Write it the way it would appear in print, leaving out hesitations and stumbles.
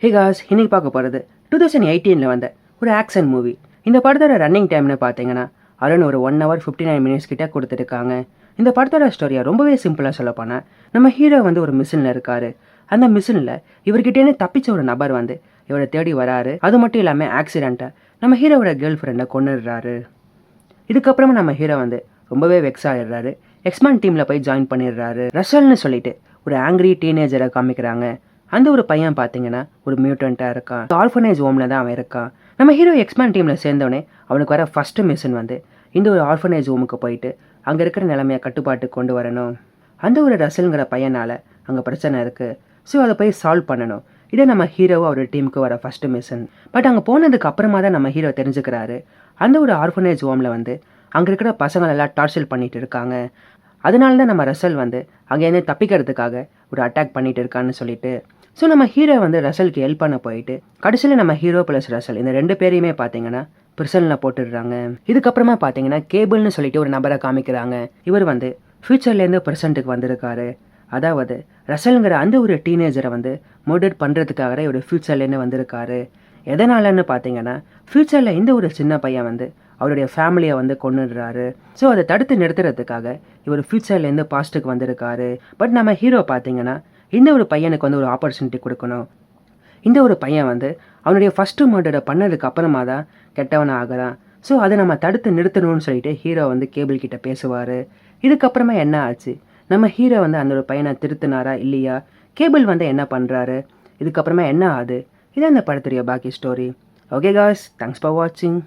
ஹே cos, இன்னைக்கு பார்க்க போகிறது 2018 வந்த ஒரு ஆக்ஷன் மூவி. இந்த படத்தோட ரன்னிங் டைம்னு பார்த்தீங்கன்னா அரௌண்ட் ஒரு 1 hour 59 minutes கிட்ட கொடுத்துருக்காங்க. இந்த படத்தோட ஸ்டோரியை ரொம்பவே சிம்பிளாக சொல்ல போனால், நம்ம ஹீரோ வந்து ஒரு மிஷினில் இருக்கார். அந்த மிஷினில் இவர்கிட்டேருந்து தப்பிச்ச ஒரு நபர் வந்து இவரை தேடி வராரு. அது மட்டும் இல்லாமல் ஆக்சிடெண்ட்டை நம்ம ஹீரோவோட கேர்ள் ஃப்ரெண்டை கொண்டுடுறாரு. இதுக்கப்புறமா நம்ம ஹீரோ வந்து ரொம்பவே வெக்ஸ் ஆகிடுறாரு. எக்ஸ்மேன் டீமில் போய் ஜாயின் பண்ணிடுறாரு. ரசல்னு சொல்லிட்டு ஒரு ஆங்கிரி டீனேஜரை காமிக்கிறாங்க. அந்த ஒரு பையன் பார்த்தீங்கன்னா ஒரு மியூட்டண்ட்டாக இருக்கான். ஆர்ஃபனேஜ் ஹோமில் தான் அவன் இருக்கான். நம்ம ஹீரோ எக்ஸ்மேன் டீமில் சேர்ந்தவனே அவனுக்கு வர ஃபஸ்ட்டு மிஷன் வந்து இந்த ஒரு ஆர்ஃபனேஜ் ஹோமுக்கு போயிட்டு அங்கே இருக்கிற நிலைமையை கட்டுப்பாட்டுக்கு கொண்டு வரணும். அந்த ஒரு ரசல்ங்கிற பையனால் அங்கே பிரச்சனை இருக்குது. ஸோ அதை போய் சால்வ் பண்ணணும். இதே நம்ம ஹீரோவோ அவரோட டீமுக்கு வர ஃபஸ்ட்டு மிஷன். பட் அங்கே போனதுக்கு அப்புறமா தான் நம்ம ஹீரோ தெரிஞ்சுக்கிறாரு, அந்த ஒரு ஆர்ஃபனேஜ் ஹோமில் வந்து அங்கே இருக்கிற பசங்களெல்லாம் டார்ச்சர் பண்ணிகிட்டு இருக்காங்க. அதனால தான் நம்ம ரசல் வந்து அங்கேருந்து தப்பிக்கிறதுக்காக ஒரு அட்டாக் பண்ணிகிட்டு இருக்கான்னு சொல்லிட்டு. ஸோ நம்ம ஹீரோ வந்து ரசலுக்கு ஹெல்ப் பண்ண போயிட்டு கடைசியில் நம்ம ஹீரோ ப்ளஸ் ரசல் இந்த 2 பேரையுமே பார்த்தீங்கன்னா பிரிசனில் போட்டுடுறாங்க. இதுக்கப்புறமா பார்த்தீங்கன்னா கேபிள்னு சொல்லிட்டு ஒரு நபரை காமிக்கிறாங்க. இவர் வந்து ஃப்யூச்சர்லேருந்து ப்ரெசண்ட்டுக்கு வந்திருக்காரு. அதாவது ரசல்ங்கிற அந்த ஒரு டீனேஜரை வந்து மர்டர் பண்ணுறதுக்காக இவர் ஃப்யூச்சர்லேருந்து வந்திருக்காரு. எதனாலன்னு பார்த்தீங்கன்னா ஃப்யூச்சரில் இந்த ஒரு சின்ன பையன் வந்து அவருடைய ஃபேமிலியை வந்து கொண்டுடுறாரு. ஸோ அதை தடுத்து நிறுத்துறதுக்காக இவர் ஃப்யூச்சர்லேருந்து பாஸ்ட்டுக்கு வந்திருக்காரு. பட் நம்ம ஹீரோ பார்த்தீங்கன்னா இந்த ஒரு பையனுக்கு வந்து ஒரு ஆப்பர்ச்சுனிட்டி கொடுக்கணும். இந்த ஒரு பையன் வந்து அவனுடைய ஃபஸ்ட்டு மர்டரை பண்ணதுக்கு அப்புறமா தான் கெட்டவனாக ஆகிறான். ஸோ அதை நம்ம தடுத்து நிறுத்தணும்னு சொல்லிட்டு ஹீரோ வந்து கேபிள் கிட்ட பேசுவார். இதுக்கப்புறமா என்ன ஆச்சு, நம்ம ஹீரோ வந்து அந்த ஒரு பையனை திருத்தினாரா இல்லையா, கேபிள் வந்து என்ன பண்ணுறாரு, இதுக்கப்புறமா என்ன ஆகுது, இதான் இந்த படத்துடைய பாக்கி story. Okay guys, thanks for வாட்சிங்.